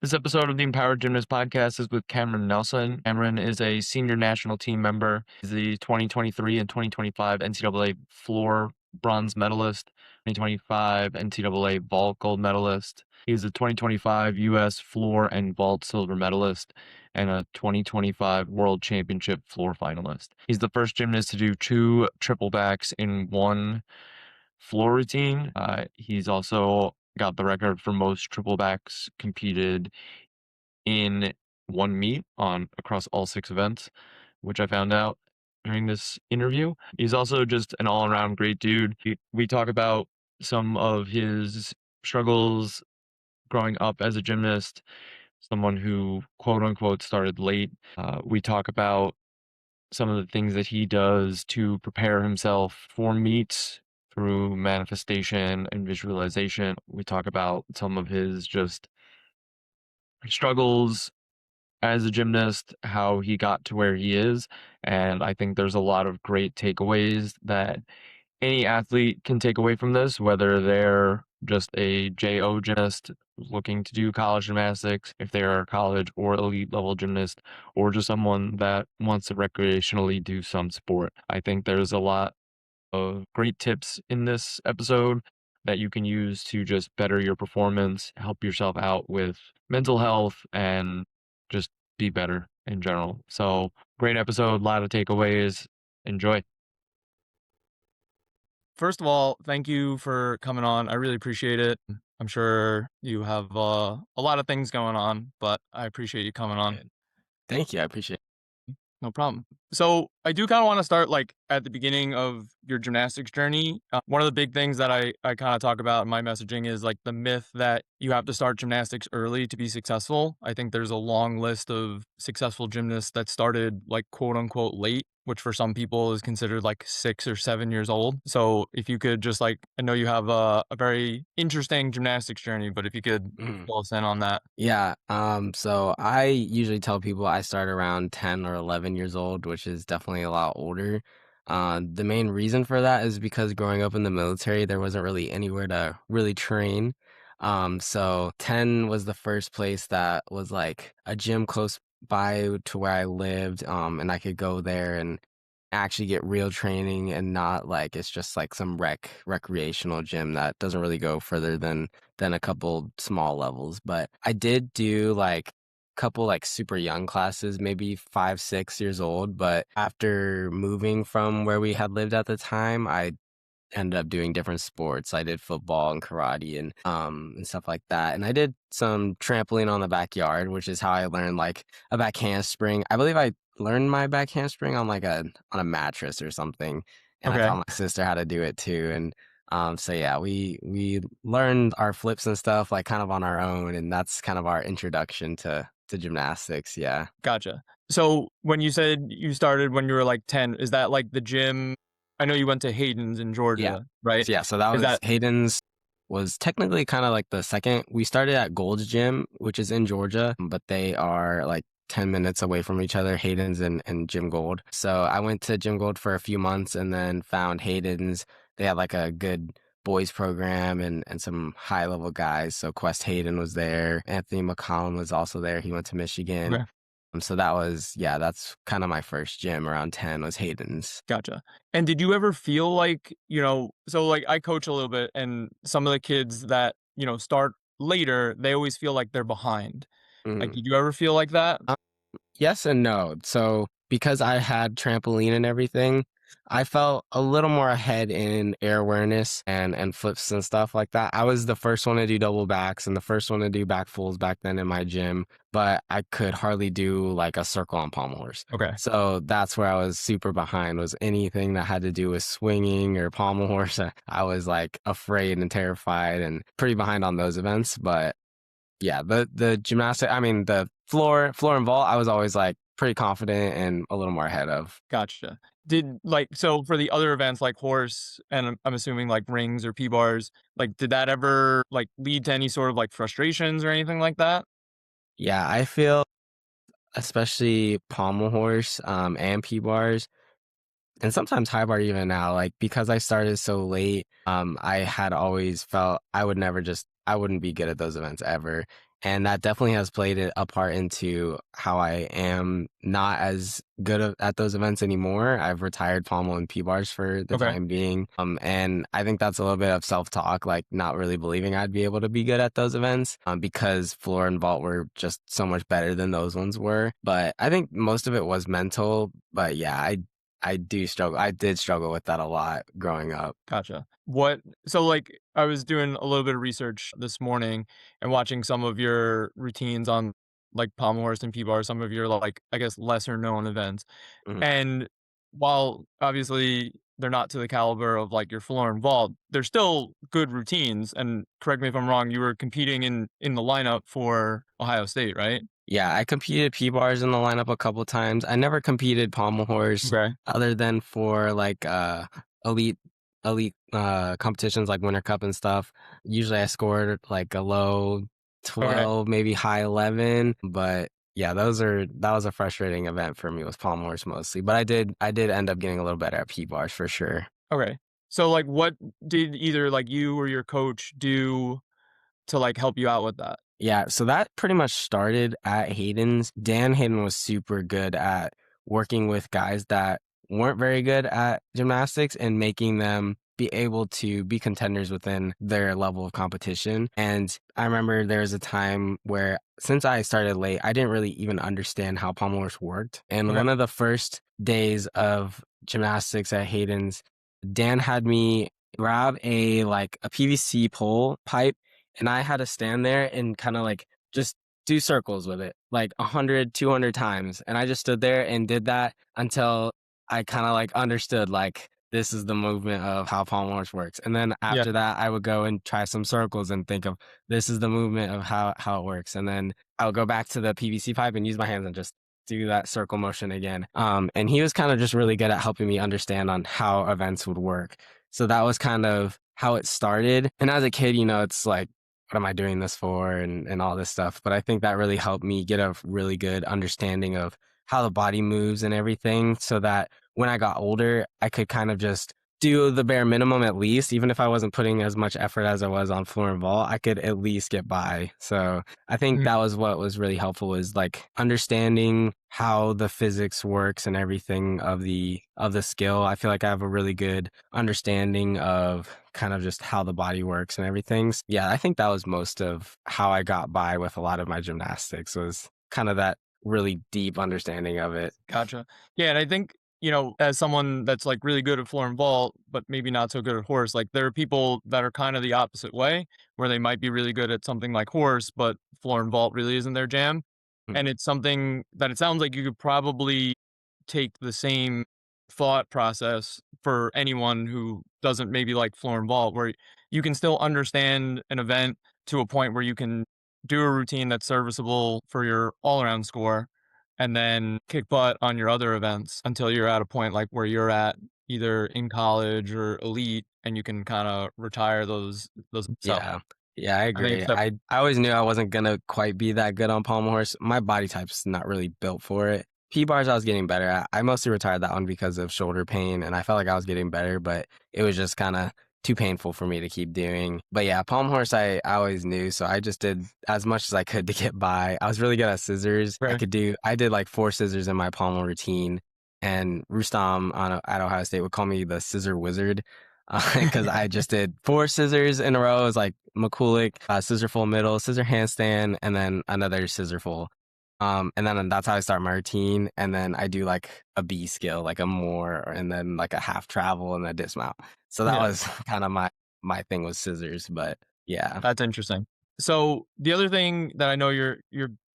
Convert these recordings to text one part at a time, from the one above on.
This episode of the Empowered Gymnast podcast is with Kameron Nelson. Cameron is a senior national team member. He's the 2023 and 2025 NCAA floor bronze medalist, 2025 NCAA vault gold medalist. He's a 2025 U.S. floor and vault silver medalist and a 2025 World Championship floor finalist. He's the first gymnast to do 2 triple backs in one floor routine. He's also got the record for most triple backs competed in one meet on across all 6 events, which I found out during this interview. He's also just an all-around great dude. We talk about some of his struggles growing up as a gymnast, someone who quote unquote started late. We talk about some of the things that he does to prepare himself for meets through manifestation and visualization. We talk about some of his just struggles as a gymnast, how he got to where he is. And I think there's a lot of great takeaways that any athlete can take away from this, whether they're just a JO gymnast looking to do college gymnastics, if they're a college or elite level gymnast, or just someone that wants to recreationally do some sport. I think there's a lot of great tips in this episode that you can use to just better your performance, help yourself out with mental health, and just be better in general. So great episode, a lot of takeaways. Enjoy. First of all, thank you for coming on. I really appreciate it. I'm sure you have a lot of things going on, but I appreciate you coming on. Thank you. I appreciate it. No problem. So I do kind of want to start like at the beginning of your gymnastics journey. One of the big things that I kind of talk about in my messaging is like the myth that you have to start gymnastics early to be successful. I think there's a long list of successful gymnasts that started like quote unquote late, which for some people is considered like 6 or 7 years old. So if you could just like, I know you have a very interesting gymnastics journey, but if you could fill us in on that. Yeah. So I usually tell people I start around 10 or 11 years old, which is definitely a lot older. The main reason for that is because growing up in the military, there wasn't really anywhere to really train. So 10 was the first place that was like a gym close by to where I lived, and I could go there and actually get real training and not like it's just like some recreational gym that doesn't really go further than a couple small levels. But I did do like a couple like super young classes, maybe 5, 6 years old. But after moving from where we had lived at the time, I ended up doing different sports. I did football and karate and stuff like that. And I did some trampoline on the backyard, which is how I learned like a back handspring. I believe I learned my back handspring on like on a mattress or something. And I Okay. taught my sister how to do it too. And so yeah, we learned our flips and stuff like kind of on our own, and that's kind of our introduction to gymnastics. Yeah. Gotcha. So when you said you started when you were like 10, is that like the gym? I know you went to Hayden's in Yeah. Georgia, right? Yeah, so that Is was that Hayden's was technically kind of like the second. We started at Gold's Gym, which is in Georgia, but they are like 10 minutes away from each other, Hayden's and Gym Gold. So I went to Gym Gold for a few months and then found Hayden's. They had like a good boys program and some high level guys. So Quest Hayden was there. Anthony McCollum was also there. He went to Michigan. okay? So that was, yeah, that's kind of my first gym around 10 was Hayden's. Gotcha. And did you ever feel like, so like I coach a little bit and some of the kids that, start later, they always feel like they're behind. Like, Mhm. did you ever feel like that? Yes and no. So because I had trampoline and everything, I felt a little more ahead in air awareness and flips and stuff like that. I was the first one to do double backs and the first one to do back fulls back then in my gym, but I could hardly do like a circle on pommel horse. Okay. So that's where I was super behind, was anything that had to do with swinging or pommel horse. I was like afraid and terrified and pretty behind on those events. But yeah, the gymnastic, I mean, the floor and vault, I was always like pretty confident and a little more ahead of. Gotcha. So for the other events like horse and I'm assuming like rings or P-bars, like did that ever like lead to any sort of like frustrations or anything like that? Yeah, I feel especially pommel horse and P-bars and sometimes high bar even now, like because I started so late, I had always felt I wouldn't be good at those events ever. And that definitely has played a part into how I am not as good at those events anymore. I've retired pommel and P-bars for the Okay. time being. And I think that's a little bit of self-talk, like not really believing I'd be able to be good at those events because floor and vault were just so much better than those ones were. But I think most of it was mental. But yeah, I do struggle. I did struggle with that a lot growing up. Gotcha. So like I was doing a little bit of research this morning and watching some of your routines on like pommel horse and P-bar, some of your like, I guess, lesser known events. Mhm. And while obviously they're not to the caliber of like your floor and vault, they're still good routines. And correct me if I'm wrong, you were competing in the lineup for Ohio State, right? Yeah, I competed P-bars in the lineup a couple times. I never competed pommel horse Okay. other than for like elite competitions like Winter Cup and stuff. Usually I scored like a low Okay. 12, maybe high 11, but yeah, that was a frustrating event for me with pommel horse mostly. But I did end up getting a little better at P-bars for sure. Okay. So like what did either like you or your coach do to like help you out with that? Yeah, so that pretty much started at Hayden's. Dan Hayden was super good at working with guys that weren't very good at gymnastics and making them be able to be contenders within their level of competition. And I remember there was a time where, since I started late, I didn't really even understand how pommel horse worked. And Okay. one of the first days of gymnastics at Hayden's, Dan had me grab a PVC pole pipe, and I had to stand there and kind of like just do circles with it, like 100, 200 times. And I just stood there and did that until I kind of like understood, like, this is the movement of how pommel horse works. And then Yeah. after that, I would go and try some circles and think of, this is the movement of how it works. And then I would go back to the PVC pipe and use my hands and just do that circle motion again. And he was kind of just really good at helping me understand on how events would work. So that was kind of how it started. And as a kid, it's like, what am I doing this for and all this stuff. But I think that really helped me get a really good understanding of how the body moves and everything, so that when I got older, I could kind of just do the bare minimum at least. Even if I wasn't putting as much effort as I was on floor and vault, I could at least get by. So I think Mhm. that was what was really helpful, is like understanding how the physics works and everything of the skill. I feel like I have a really good understanding of kind of just how the body works and everything. Yeah, I think that was most of how I got by with a lot of my gymnastics, was kind of that really deep understanding of it. Gotcha. Yeah, and I think, as someone that's like really good at floor and vault, but maybe not so good at horse, like there are people that are kind of the opposite way, where they might be really good at something like horse, but floor and vault really isn't their jam. Mm. And it's something that it sounds like you could probably take the same thought process for anyone who doesn't maybe like floor and vault, where you can still understand an event to a point where you can do a routine that's serviceable for your all around score, and then kick butt on your other events until you're at a point like where you're at either in college or elite, and you can kind of retire those. So Yeah. Yeah, I I think agree. it's I always knew I wasn't gonna quite be that good on pommel horse. My body type's not really built for it. P-bars I was getting better at. I mostly retired that one because of shoulder pain, and I felt like I was getting better, but it was just kind of too painful for me to keep doing. But yeah, pommel horse I always knew, so I just did as much as I could to get by. I was really good at scissors. okay. I did like 4 scissors in my pommel routine, and Rustam at Ohio State would call me the scissor wizard, because I just did 4 scissors in a row. It was like McCulloch, scissor full middle, scissor handstand, and then another scissor full. And then that's how I start my routine. And then I do like a B skill, like a more, and then like a half travel and a dismount. So that Yeah. was kind of my thing with scissors. But yeah. That's interesting. So the other thing that I know you're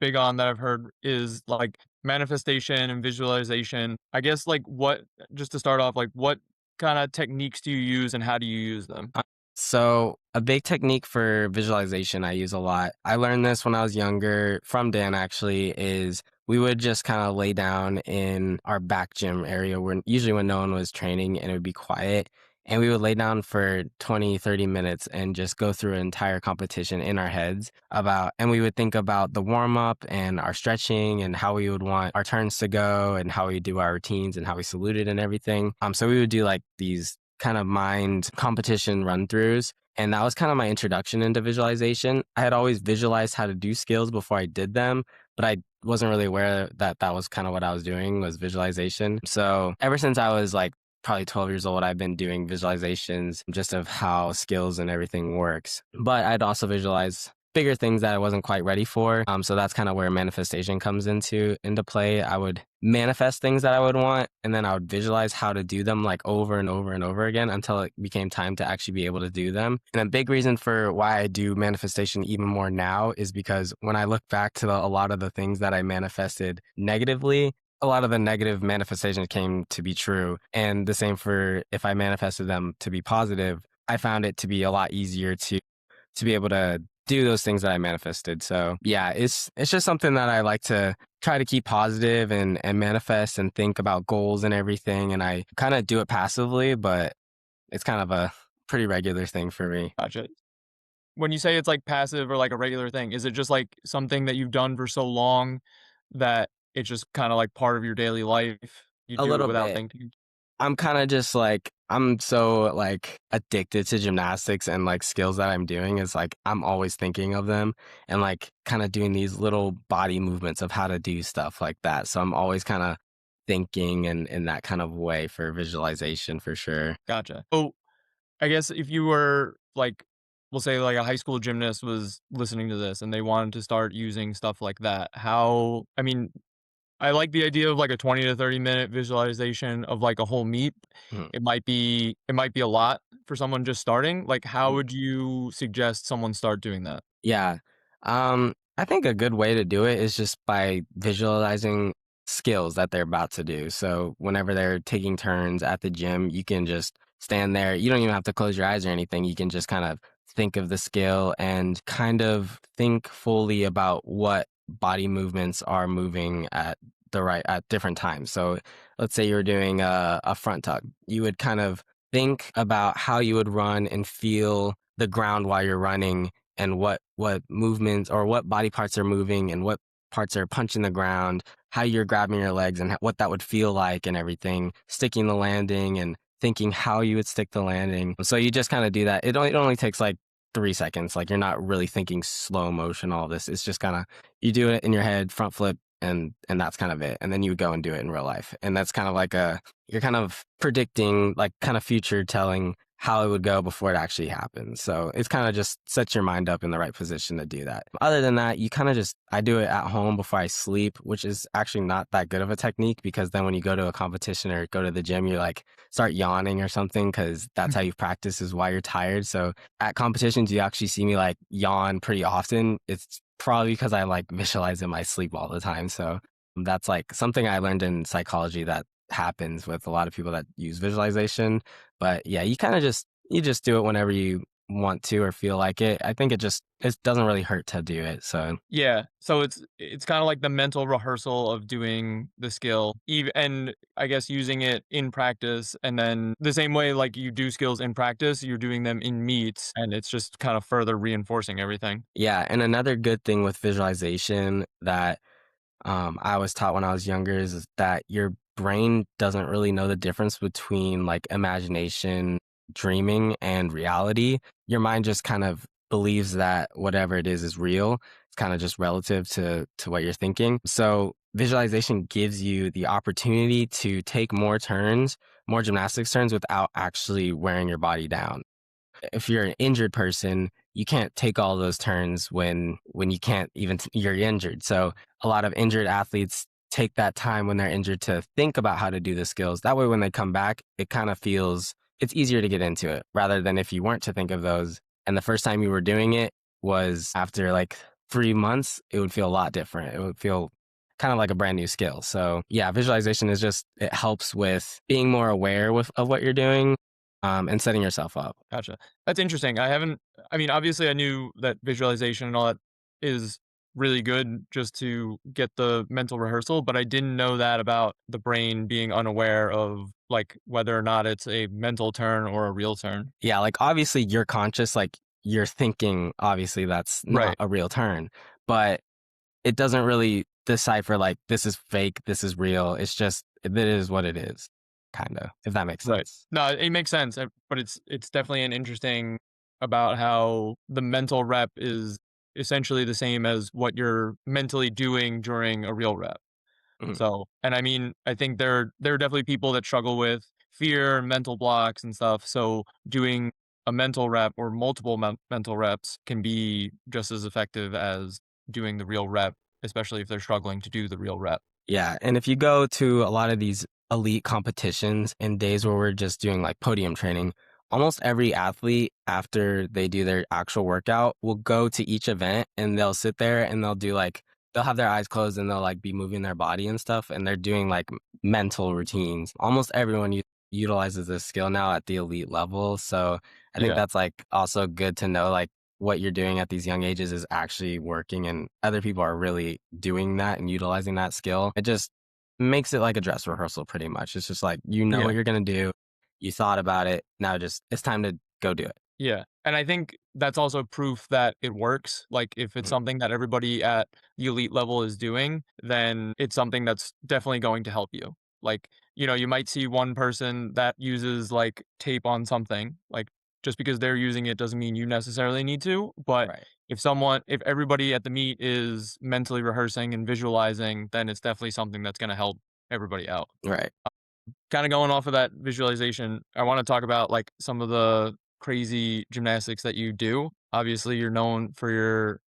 big on that I've heard is like manifestation and visualization. I guess like what just to start off, like what kind of techniques do you use and how do you use them? So a big technique for visualization I use a lot. I learned this when I was younger from Dan actually, is we would just kind of lay down in our back gym area where usually when no one was training, and it would be quiet. And we would lay down for 20, 30 minutes and just go through an entire competition in our heads and we would think about the warm up and our stretching and how we would want our turns to go and how we do our routines and how we saluted and everything. So we would do like these kind of mind competition run throughs. And that was kind of my introduction into visualization. I had always visualized how to do skills before I did them, but I wasn't really aware that that was kind of what I was doing was visualization. So ever since I was like probably 12 years old, I've been doing visualizations just of how skills and everything works. But I'd also visualize bigger things that I wasn't quite ready for. So that's kind of where manifestation comes into play. I would manifest things that I would want, and then I would visualize how to do them like over and over and over again until it became time to actually be able to do them. And a big reason for why I do manifestation even more now is because when I look back to a lot of the things that I manifested negatively, a lot of the negative manifestations came to be true. And the same for if I manifested them to be positive, I found it to be a lot easier to be able to do those things that I manifested. So yeah, it's just something that I like to try to keep positive and manifest and think about goals and everything. And I kind of do it passively, but it's kind of a pretty regular thing for me. Gotcha. When you say it's like passive or like a regular thing, is it just like something that you've done for so long that it's just kind of like part of your daily life? You A do it little without bit. thinking? I'm kind of just like, I'm so like addicted to gymnastics and like skills that I'm doing is like, I'm always thinking of them and like kind of doing these little body movements of how to do stuff like that. So I'm always kind of thinking and in that kind of way for visualization for sure. Gotcha. Oh, I guess if you were like, we'll say like a high school gymnast was listening to this and they wanted to start using stuff like that, I mean, I like the idea of like a 20 to 30-minute visualization of like a whole meet. Mhm. It might be a lot for someone just starting. Like, how Mhm. would you suggest someone start doing that? Yeah. I think a good way to do it is just by visualizing skills that they're about to do. So whenever they're taking turns at the gym, you can just stand there. You don't even have to close your eyes or anything. You can just kind of think of the skill and kind of think fully about what body movements are moving at different times. So let's say you're doing a front tuck. You would kind of think about how you would run and feel the ground while you're running and what movements or what body parts are moving and what parts are punching the ground, how you're grabbing your legs and what that would feel like and everything, sticking the landing and thinking how you would stick the landing. So you just kind of do that. It only takes like 3 seconds. Like you're not really thinking slow motion, all this. It's just kind of, you do it in your head, front flip, and that's kind of it. And then you would go and do it in real life. And that's kind of like you're kind of predicting, like kind of future telling how it would go before it actually happens. So it's kind of just sets your mind up in the right position to do that. Other than that, you kind of just, I do it at home before I sleep, which is actually not that good of a technique because then when you go to a competition or go to the gym, you like start yawning or something because that's how you practice is why you're tired. So at competitions, you actually see me like yawn pretty often. It's probably because I like visualize in my sleep all the time. So that's like something I learned in psychology that happens with a lot of people that use visualization. But yeah, you just do it whenever you want to or feel like it. I think it doesn't really hurt to do it. So Yeah, so it's kind of like the mental rehearsal of doing the skill, even and I guess using it in practice, and then the same way like you do skills in practice, you're doing them in meets, and it's just kind of further reinforcing everything. yeah, and another good thing with visualization that I was taught when I was younger is that your brain doesn't really know the difference between like imagination, dreaming, and reality. Your mind just kind of believes that whatever it is real. It's kind of just relative to what you're thinking. So visualization gives you the opportunity to take more turns, more gymnastics turns without actually wearing your body down. If you're an injured person, you can't take all those turns when you can't even you're injured. So a lot of injured athletes take that time when they're injured to think about how to do the skills. That way when they come back, it kind of feels it's easier to get into it rather than if you weren't to think of those and the first time you were doing it was after like 3 months, it would feel a lot different. It would feel kind of like a brand new skill. So yeah, visualization is just it helps with being more aware of what you're doing and setting yourself up. Gotcha. That's interesting. I mean, obviously I knew that visualization and all that is really good just to get the mental rehearsal, but I didn't know that about the brain being unaware of like whether or not it's a mental turn or a real turn. Yeah, like obviously you're conscious, like you're thinking, obviously that's not Right. a real turn, but it doesn't really decipher like this is fake, this is real. It's just, it is what it is, kind of, if that makes Right. sense. No, it makes sense, but it's definitely an interesting about how the mental rep is essentially the same as what you're mentally doing during a real rep. Mhm. So, and I mean, I think there are definitely people that struggle with fear and mental blocks and stuff. So, doing a mental rep or multiple mental reps can be just as effective as doing the real rep, especially if they're struggling to do the real rep. Yeah, and if you go to a lot of these elite competitions and days where we're just doing like podium training, almost every athlete after they do their actual workout will go to each event and they'll sit there and they'll do like they'll have their eyes closed and they'll like be moving their body and stuff and they're doing like mental routines. Almost everyone utilizes this skill now at the elite level, so I think Yeah. that's like also good to know like what you're doing at these young ages is actually working and other people are really doing that and utilizing that skill. It just makes it like a dress rehearsal pretty much. It's just like you know Yeah. what you're gonna do. You thought about it. Now just it's time to go do it. Yeah. And I think that's also proof that it works. Like if it's Mhm. something that everybody at the elite level is doing, then it's something that's definitely going to help you. Like, you might see one person that uses like tape on something, like just because they're using it doesn't mean you necessarily need to. But Right. if everybody at the meet is mentally rehearsing and visualizing, then it's definitely something that's going to help everybody out. Right. Kind of going off of that visualization, I want to talk about like some of the crazy gymnastics that you do. Obviously, you're known for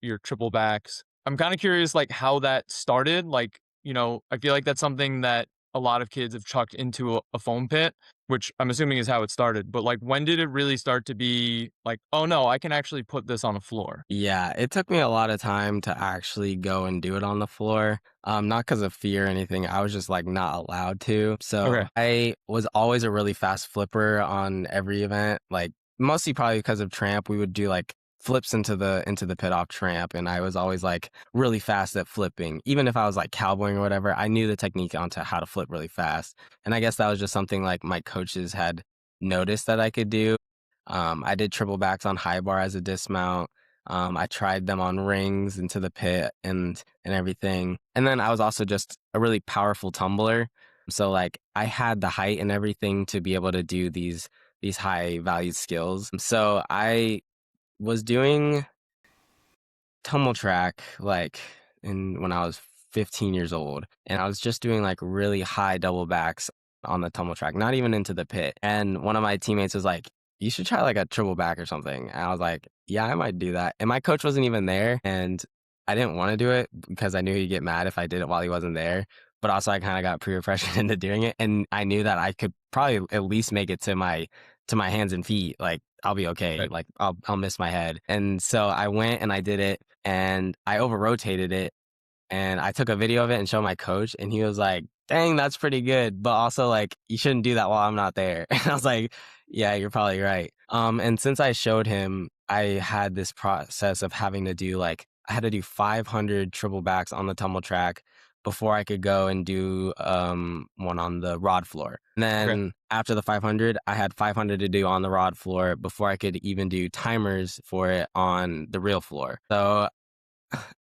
your triple backs. I'm kind of curious like how that started. Like, I feel like that's something that a lot of kids have chucked into a foam pit, which I'm assuming is how it started. But like when did it really start to be like, oh no, I can actually put this on a floor? Yeah, it took me a lot of time to actually go and do it on the floor. Not because of fear or anything. I was just like not allowed to. So Okay. I was always a really fast flipper on every event. Like mostly probably because of tramp. We would do like flips into the pit off tramp, and I was always like really fast at flipping. Even if I was like cowboying or whatever, I knew the technique onto how to flip really fast. And I guess that was just something like my coaches had noticed that I could do. I did triple backs on high bar as a dismount. I tried them on rings into the pit and everything. And then I was also just a really powerful tumbler. So like I had the height and everything to be able to do these high valued skills. So I was doing tumble track like in when I was 15 years old, and I was just doing like really high double backs on the tumble track, not even into the pit. And one of my teammates was like, "You should try like a triple back or something." And I was like, "Yeah, I might do that." And my coach wasn't even there, and I didn't want to do it because I knew he'd get mad if I did it while he wasn't there. But also, I kind of got peer pressured into doing it, and I knew that I could probably at least make it to my hands and feet. Like I'll be okay. Right. Like I'll miss my head. And so I went and I did it and I over rotated it and I took a video of it and showed my coach and he was like, "Dang, that's pretty good. But also like you shouldn't do that while I'm not there." And I was like, "Yeah, you're probably right." And since I showed him, I had this process of having to do like I had to do 500 triple backs on the tumble track before I could go and do one on the rod floor. And Okay. then after the 500, I had 500 to do on the rod floor before I could even do timers for it on the real floor. So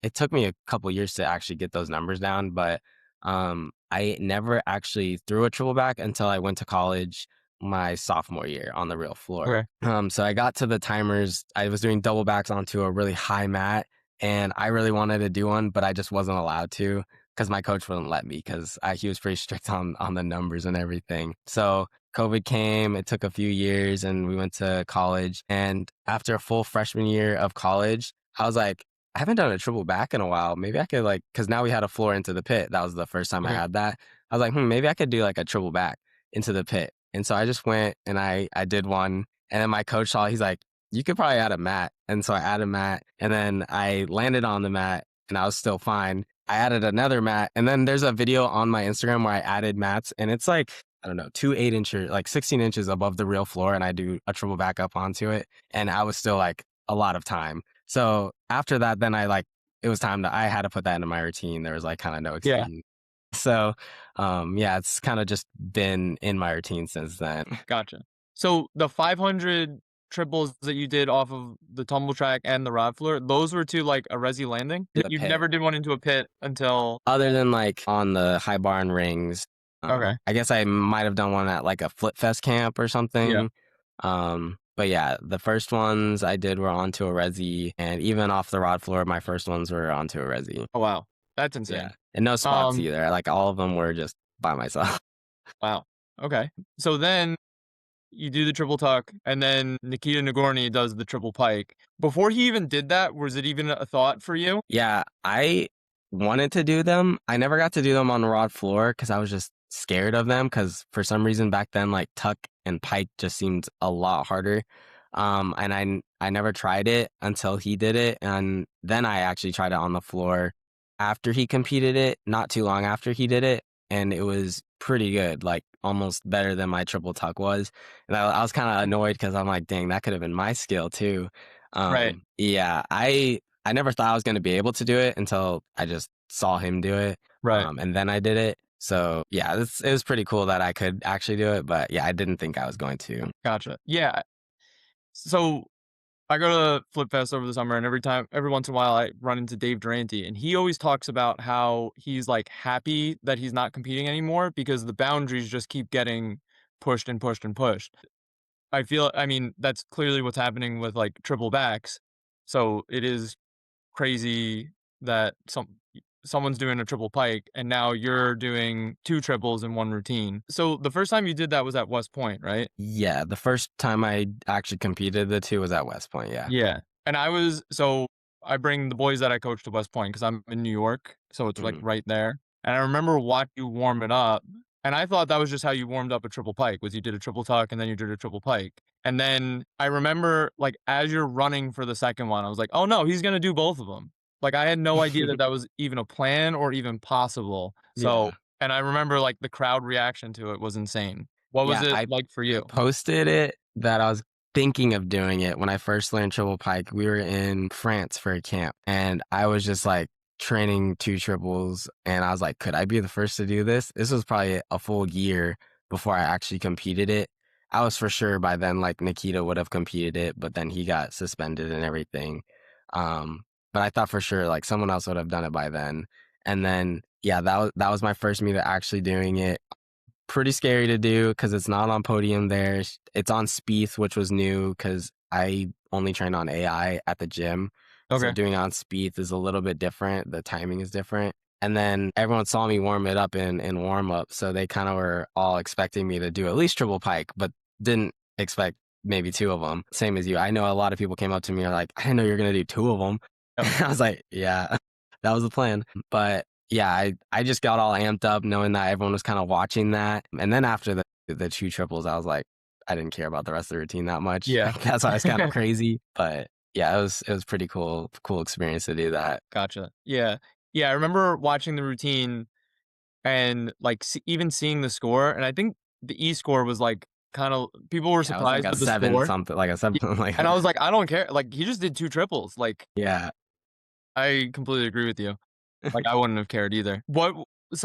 it took me a couple years to actually get those numbers down, but I never actually threw a triple back until I went to college my sophomore year on the real floor. Okay. So I got to the timers. I was doing double backs onto a really high mat, and I really wanted to do one, but I just wasn't allowed to because my coach wouldn't let me because he was pretty strict on the numbers and everything. So COVID came. It took a few years, and we went to college. And after a full freshman year of college, I was like, I haven't done a triple back in a while. Maybe I could like, because now we had a floor into the pit. That was the first time I Okay. had that. I was like, maybe I could do like a triple back into the pit. And so I just went and I did one. And then my coach saw, he's like, you could probably add a mat. And so I added a mat and then I landed on the mat and I was still fine. I added another mat. And then there's a video on my Instagram where I added mats and it's like, I don't know, 8 inches, like 16 inches above the real floor. And I do a triple back up onto it. And I was still like a lot of time. So after that, then it was time I had to put that into my routine. There was like kind of no Yeah. excuse. So, yeah, it's kind of just been in my routine since then. Gotcha. So the 500 triples that you did off of the tumble track and the rod floor, those were to like a resi landing? To the You pit. never did one into a pit until Other than like on the high bar and rings, okay. I guess I might have done one at like a Flip Fest camp or Yeah. something. But yeah, the first ones I did were onto a resi, and even off the rod floor, my first ones were onto a resi. Oh, wow. That's Yeah, insane. and no spots Um, either. Like all of them were just by myself. wow. Okay. So then you do the triple tuck, and then Nikita Nagorny does the triple pike. Before he even did that, was it even a thought for you? Yeah, I wanted to do them. I never got to do them on the rod floor because I was just scared of them because for some reason back then, like tuck and pike just seemed a lot harder. And I never tried it until he did it, and then I actually tried it on the floor after he competed it, not too long after he did it, and it was pretty good, like almost better than my triple tuck was. And I was kind of annoyed because I'm like, dang, that could have been my skill too. Right. Yeah, I never thought I was going to be able to do it until I just saw him do it. Right. And then I did it. So yeah, it was pretty cool that I could actually do it. But yeah, I didn't think I was going to. Gotcha. Yeah. So I go to Flip Fest over the summer, and every once in a while, I run into Dave Durante, and he always talks about how he's like happy that he's not competing anymore because the boundaries just keep getting pushed and pushed and pushed. I mean, that's clearly what's happening with like triple backs. So it is crazy that someone's doing a triple pike and now you're doing two triples in one routine. So the first time you did that was at West Point, right? Yeah, the first time I actually competed the two was at West Point. Yeah. Yeah. And I bring the boys that I coach to West Point because I'm in New York. So it's like Mhm. right there. And I remember watching you warm it up. And I thought that was just how you warmed up a triple pike, was you did a triple tuck and then you did a triple pike. And then I remember like as you're running for the second one, I was like, oh no, he's gonna do both of them. Like I had no idea that that was even a plan or even possible. Yeah. So, and I remember like the crowd reaction to it was insane. What was Yeah, it I like for you? posted it that I was thinking of doing it when I first learned triple pike. We were in France for a camp, and I was just like training two triples, and I was like, could I be the first to do this? This was probably a full year before I actually competed it. I was for sure by then like Nikita would have competed it, but then he got suspended and everything. But I thought for sure like someone else would have done it by then. And then yeah, that was my first meet of actually doing it. Pretty scary to do because it's not on podium there. It's on Spieth, which was new because I only trained on AI at the gym. So Okay. doing it on Spieth is a little bit different. The timing is different. And then everyone saw me warm it up in warm up. So they kind of were all expecting me to do at least triple pike, but didn't expect maybe two of them. Same as you. I know a lot of people came up to me and are like, I didn't know you're going to do two of them. Yep. I was like, yeah, that was the plan. But yeah, I just got all amped up knowing that everyone was kind of watching that. And then after the two triples, I was like, I didn't care about the rest of the routine that much. Yeah. That's why it's kind of crazy. But yeah, it was pretty cool experience to do that. Gotcha. Yeah. Yeah. I remember watching the routine and like even seeing the score. And I think the E score was like kind of, people were Yeah, it was like surprised a with the seven score. something, like a seven like And I was like, I don't care. Like he just did two triples. Like yeah. I completely agree with you. Like I wouldn't have cared either. What was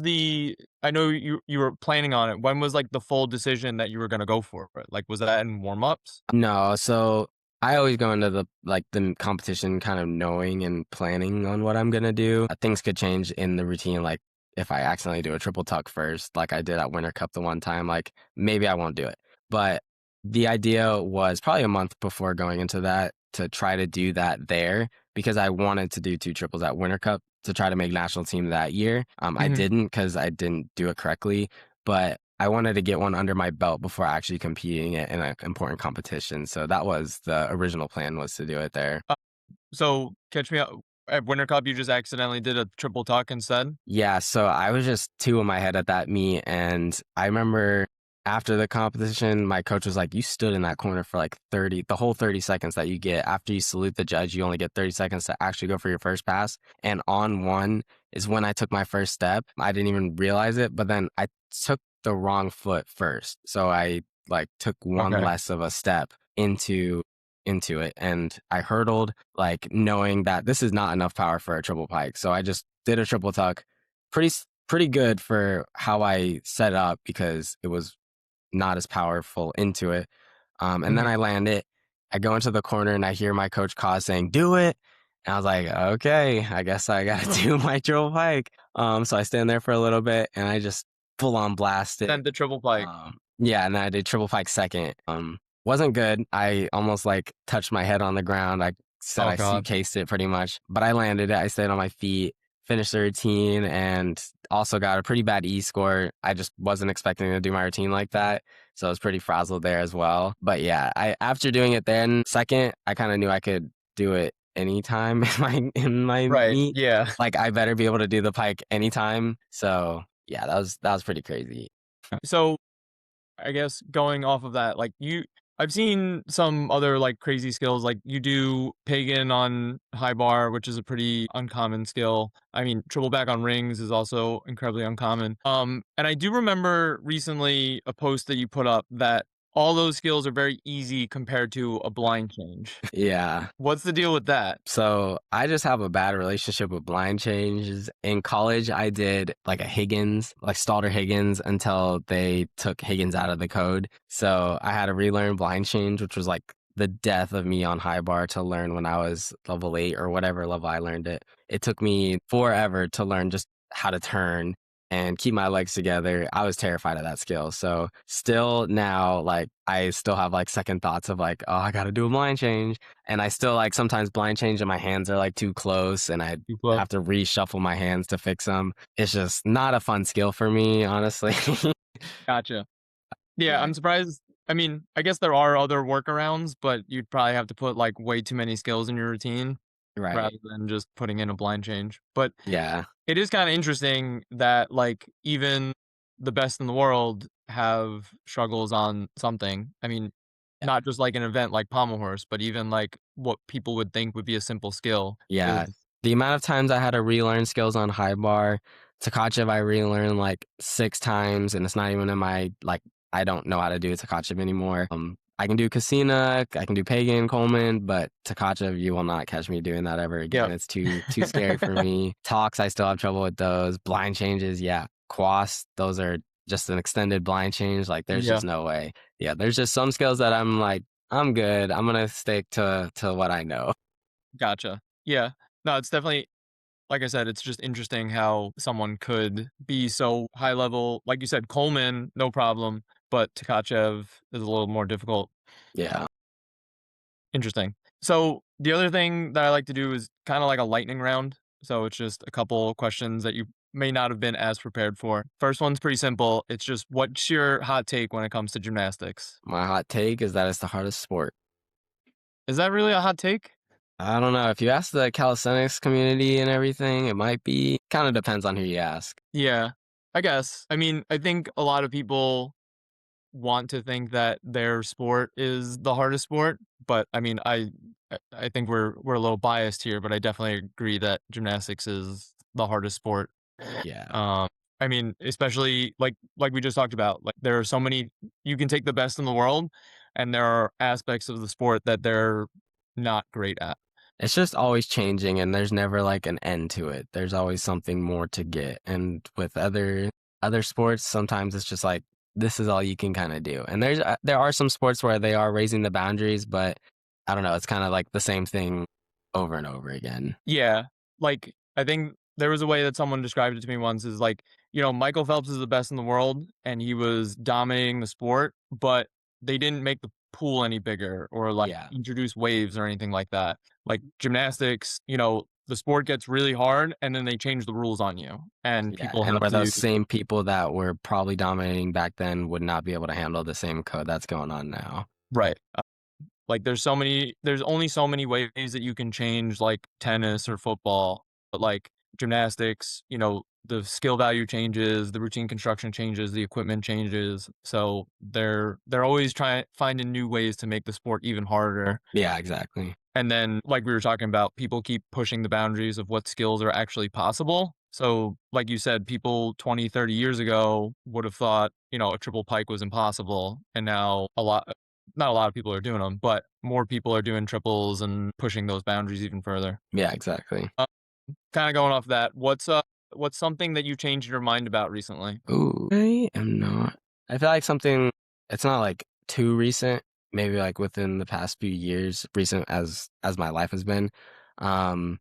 I know you were planning on it. When was like the full decision that you were gonna go for it? Like was that in warm-ups? No, so I always go into the competition kind of knowing and planning on what I'm gonna do. Things could change in the routine, like if I accidentally do a triple tuck first, like I did at Winter Cup the one time, like maybe I won't do it. But the idea was probably a month before going into that to try to do that there because I wanted to do two triples at Winter Cup to try to make national team that year. I Mhm. didn't because I didn't do it correctly, but I wanted to get one under my belt before actually competing it in an important competition. So that was the original plan, was to do it there. So catch me up. At Winter Cup, you just accidentally did a triple tuck instead? Yeah, so I was just two in my head at that meet, and I remember after the competition, my coach was like, you stood in that corner for like the whole 30 seconds that you get. After you salute the judge, you only get 30 seconds to actually go for your first pass. And on one is when I took my first step. I didn't even realize it, but then I took the wrong foot first. So I like took one Okay. less of a step into it, and I hurdled like knowing that this is not enough power for a triple pike. So I just did a triple tuck. Pretty good for how I set up because it was not as powerful into it. And then Mhm. I land it. I go into the corner and I hear my coach Cause saying, do it. And I was like, okay, I guess I got to do my triple pike. So I stand there for a little bit and I just full on blast it. Then the triple pike. Yeah, and then I did triple pike second. Wasn't good. I almost like touched my head on the ground. I said Oh I God. suitcased it pretty much, but I landed it. I stayed on my feet, finished the routine, and also got a pretty bad E score. I just wasn't expecting to do my routine like that. So I was pretty frazzled there as well. But yeah, I after doing it then second, I kind of knew I could do it anytime in my Right. meet. Yeah. Like I better be able to do the pike anytime. So yeah, that was pretty crazy. So I guess going off of that, like I've seen some other like crazy skills, like you do pagan on high bar, which is a pretty uncommon skill. I mean, triple back on rings is also incredibly uncommon. And I do remember recently a post that you put up that all those skills are very easy compared to a blind change. Yeah. What's the deal with that? So I just have a bad relationship with blind changes. In college, I did like a Higgins, like Stalter Higgins, until they took Higgins out of the code. So I had to relearn blind change, which was like the death of me on high bar to learn when I was level 8 or whatever level I learned it. It took me forever to learn just how to turn and keep my legs together. I was terrified of that skill. So still now, like I still have like second thoughts of like, oh, I got to do a blind change. And I still like sometimes blind change and my hands are like too close and I You love- have to reshuffle my hands to fix them. It's just not a fun skill for me, honestly. Gotcha. Yeah, Yeah, I'm surprised. I mean, I guess there are other workarounds, but you'd probably have to put like way too many skills in your routine right. rather than just putting in a blind change. But Yeah. it is kind of interesting that like even the best in the world have struggles on something. I mean, not just like an event like pommel horse, but even like what people would think would be a simple skill Yeah. is The amount of times I had to relearn skills on high bar, Takachev I relearned like 6 times and it's not even in my like I don't know how to do Takachev anymore. I can do Casina, I can do Pagan, Coleman, but Takachev, you will not catch me doing that ever again. yep. It's too scary for me. Talks, I still have trouble with those. Blind changes, yeah. Quas, those are just an extended blind change. Like there's Yeah, just no way. Yeah, there's just some skills that I'm like, I'm good. I'm gonna stick to what I know. gotcha. Yeah. No, it's definitely like I said, it's just interesting how someone could be so high level. Like you said, Coleman, no problem, but Tkachev is a little more difficult. Yeah. Interesting. So the other thing that I like to do is kind of like a lightning round. So it's just a couple questions that you may not have been as prepared for. First one's pretty simple. It's just what's your hot take when it comes to gymnastics? My hot take is that it's the hardest sport. Is that really a hot take? I don't know. If you ask the calisthenics community and everything, it might be. Kind of depends on who you ask. Yeah, I guess. I mean, I think a lot of people want to think that their sport is the hardest sport, but I mean, I think we're a little biased here, but I definitely agree that gymnastics is the hardest sport. Yeah. Um, I mean, especially like we just talked about, like there are so many you can take the best in the world, and there are aspects of the sport that they're not great at. It's just always changing and there's never like an end to it. There's always something more to get. And with other sports, sometimes it's just like this is all you can kind of do. And there are some sports where they are raising the boundaries, but I don't know, it's kind of like the same thing over and over again. Yeah, like I think there was a way that someone described it to me once is like, Michael Phelps is the best in the world and he was dominating the sport, but they didn't make the pool any bigger or like Yeah. introduce waves or anything like that. Like gymnastics, the sport gets really hard and then they change the rules on you and Yeah, people and have where to those same people that were probably dominating back then would not be able to handle the same code that's going on now. right. Like there's only so many ways that you can change like tennis or football, but like gymnastics, the skill value changes, the routine construction changes, the equipment changes. So they're always trying finding new ways to make the sport even harder. Yeah, exactly. And then like we were talking about, people keep pushing the boundaries of what skills are actually possible. So like you said, people 20, 30 years ago would have thought, a triple pike was impossible. And now not a lot of people are doing them, but more people are doing triples and pushing those boundaries even further. Yeah, exactly. Kind of going off that, what's something that you changed your mind about recently? Ooh, I am not. I feel like something, it's not like too recent, maybe like within the past few years, recent as my life has been, um,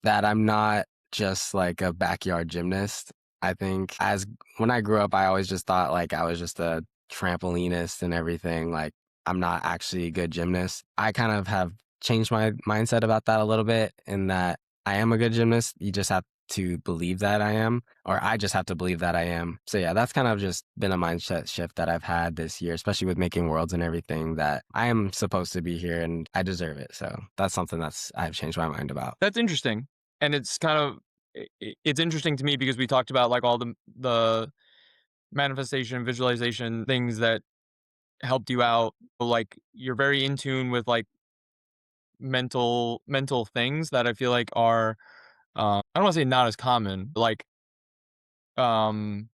that I'm not just like a backyard gymnast. I think as when I grew up, I always just thought like I was just a trampolinist and everything. Like I'm not actually a good gymnast. I kind of have changed my mindset about that a little bit in that I am a good gymnast. You just have to believe that I am, or I just have to believe that I am. So yeah, that's kind of just been a mindset shift that I've had this year, especially with making worlds and everything, that I am supposed to be here and I deserve it. So that's something I've changed my mind about. That's interesting. And it's kind of it's interesting to me because we talked about like all the manifestation, visualization things that helped you out. Like you're very in tune with like mental things that I feel like are I don't want to say not as common, but like um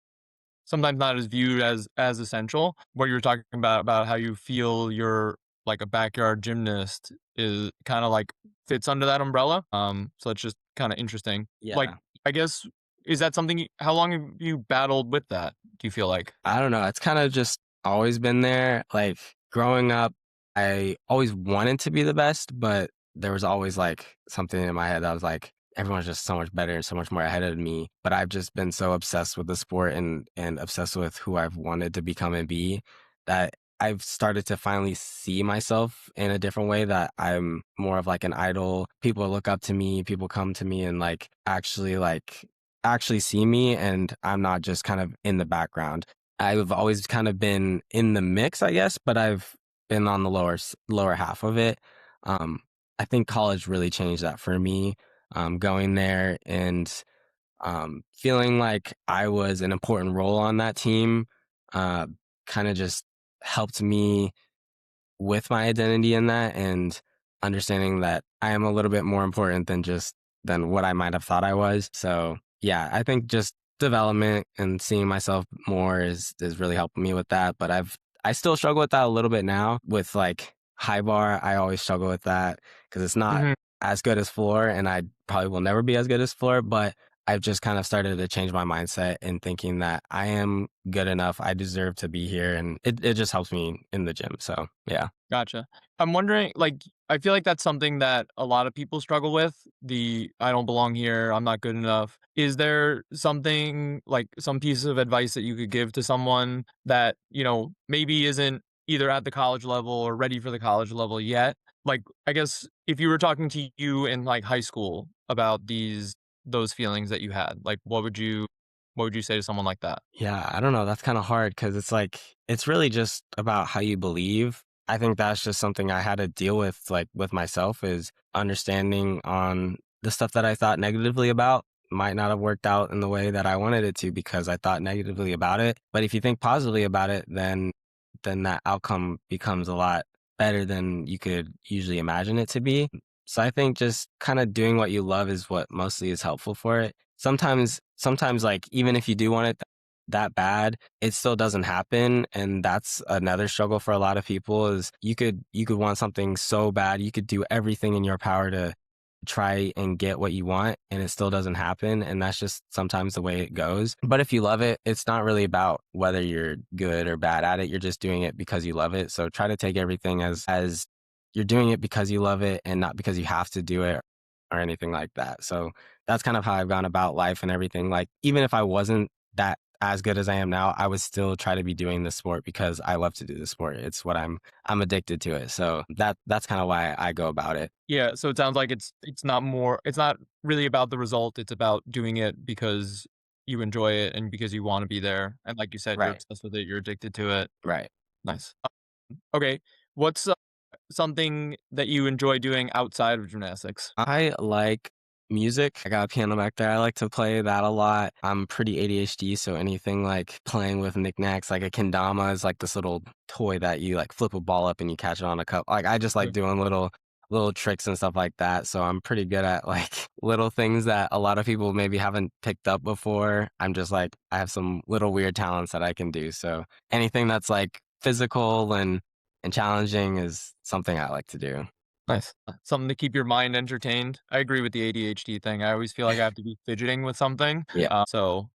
sometimes not as viewed as essential. What you were talking about how you feel you're like a backyard gymnast is kind of like fits under that umbrella. So it's just kind of interesting. Like, Yeah. I guess, is that something? How long have you battled with that? Do you feel like? I don't know. It's kind of just always been there. Like growing up, I always wanted to be the best, but there was always like something in my head that was like, everyone's just so much better and so much more ahead of me. But I've just been so obsessed with the sport and obsessed with who I've wanted to become and be that I've started to finally see myself in a different way, that I'm more of like an idol. People look up to me, people come to me and actually see me, and I'm not just kind of in the background. I've always kind of been in the mix, I guess, but I've been on the lower half of it. Um, I think college really changed that for me. Going there and feeling like I was an important role on that team, uh, kind of just helped me with my identity in that, and understanding that I am a little bit more important than what I might have thought I was. So yeah, I think just development and seeing myself more is really helping me with that. But I still struggle with that a little bit now with like high bar. I always struggle with that because it's not Mhm. as good as floor, and I probably will never be as good as floor. But I've just kind of started to change my mindset in thinking that I am good enough. I deserve to be here. And it just helps me in the gym. So yeah. Gotcha. I'm wondering, like, I feel like that's something that a lot of people struggle with. The I don't belong here, I'm not good enough. Is there something like some piece of advice that you could give to someone that, maybe isn't either at the college level or ready for the college level yet? Like, I guess if you were talking to you in like high school about those feelings that you had, like what would you say to someone like that? Yeah, I don't know. That's kind of hard because it's like, it's really just about how you believe. I think that's just something I had to deal with, like with myself, is understanding on the stuff that I thought negatively about might not have worked out in the way that I wanted it to because I thought negatively about it. But if you think positively about it, then that outcome becomes a lot better than you could usually imagine it to be. So I think just kind of doing what you love is what mostly is helpful for it. Sometimes like even if you do want it that bad, it still doesn't happen. And that's another struggle for a lot of people, is you could want something so bad, you could do everything in your power to try and get what you want, and it still doesn't happen. And that's just sometimes the way it goes. But if you love it, it's not really about whether you're good or bad at it. You're just doing it because you love it. So try to take everything as you're doing it because you love it and not because you have to do it or anything like that. So that's kind of how I've gone about life and everything. Like, even if I wasn't that as good as I am now, I would still try to be doing the sport because I love to do the sport. It's what I'm addicted to it. So that's kind of why I go about it. Yeah, so it sounds like it's not really about the result, it's about doing it because you enjoy it and because you wanna be there, and like you said, you're Right. obsessed with it, you're addicted to it. Right. Nice. Okay, what's, something that you enjoy doing outside of gymnastics? I like music. I got a piano back there. I like to play that a lot. I'm pretty ADHD, so anything like playing with knickknacks, like a kendama is like this little toy that you like flip a ball up and you catch it on a cup. Like I just like Yeah. doing little tricks and stuff like that. So I'm pretty good at like little things that a lot of people maybe haven't picked up before. I'm just like, I have some little weird talents that I can do. So anything that's like physical and challenging is something I like to do. Nice. Something to keep your mind entertained. I agree with the ADHD thing, I always feel like I have to be fidgeting with something, Yeah. so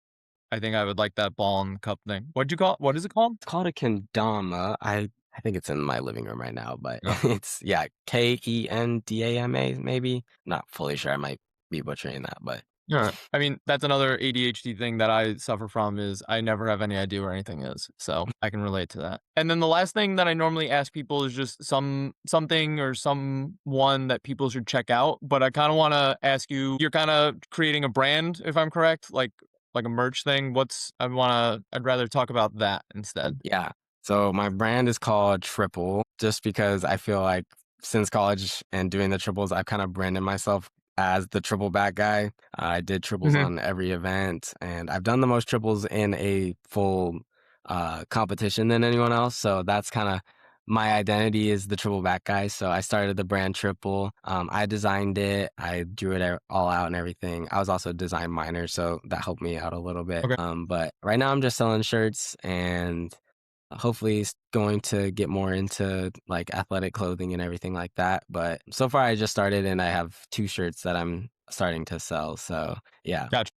I think I would like that ball and cup thing. What is it called? It's called a kendama. I think it's in my living room right now, but Yeah. it's yeah, Kendama maybe. Not fully sure. I might be butchering that, but Yeah. I mean, that's another ADHD thing that I suffer from is I never have any idea where anything is. So I can relate to that. And then the last thing that I normally ask people is just something or someone that people should check out. But I kind of want to ask you, you're kind of creating a brand, if I'm correct, like a merch thing. I'd rather talk about that instead. Yeah. So my brand is called Triple just because I feel like since college and doing the triples, I've kind of branded myself as the triple back guy. I did triples Hmm. on every event, and I've done the most triples in a full competition than anyone else. So that's kind of my identity is the triple back guy. So I started the brand Triple. I designed it. I drew it all out and everything. I was also a design minor, so that helped me out a little bit. Okay. But right now I'm just selling shirts and hopefully it's going to get more into like athletic clothing and everything like that. But so far I just started and I have 2 shirts that I'm starting to sell. So yeah, Gotcha.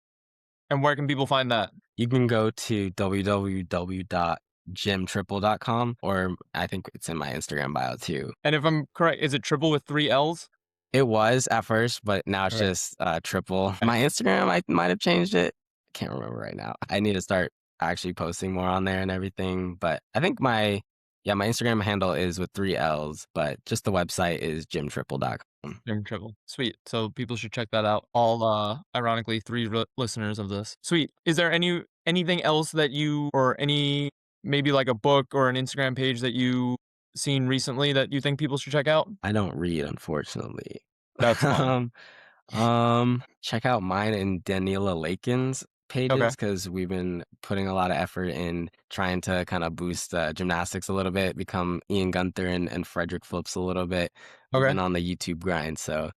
And where can people find that? you can go to www.gymtriple.com, or I think it's in my Instagram bio too. And if I'm correct, is it triple with 3 L's? It was at first, but now it's Okay. just Triple. My Instagram, I might have changed it. I can't remember right now. I need to start actually posting more on there and everything. But I think my Instagram handle is with 3 L's, but just the website is gymtriple.com. Gym Triple. Sweet. So people should check that out. All ironically 3 listeners of this. Sweet. Is there anything else that you or any maybe like a book or an Instagram page that you seen recently that you think people should check out? I don't read, unfortunately. That's fine. Check out mine and Daniela Lakin's Okay. pages because we've been putting a lot of effort in trying to kind of boost gymnastics a little bit, become Ian Gunther and Frederick Phillips a little bit. We've Okay. been on the YouTube grind, so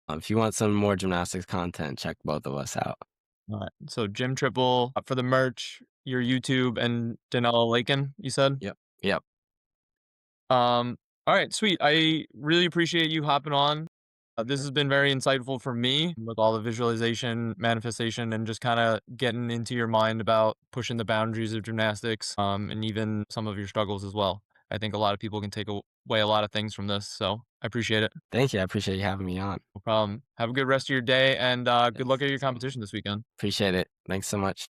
if you want some more gymnastics content, check both of us out. All right. So Gym Triple for the merch, your YouTube, and Danella Lakin, you said? Yep. Yep. All right, sweet. I really appreciate you hopping on. This has been very insightful for me with all the visualization, manifestation, and just kind of getting into your mind about pushing the boundaries of gymnastics, and even some of your struggles as well. I think a lot of people can take away a lot of things from this, so I appreciate it. Thank you. I appreciate you having me on. No problem. Have a good rest of your day, and good Thanks. luck at your competition this weekend. Appreciate it. Thanks so much.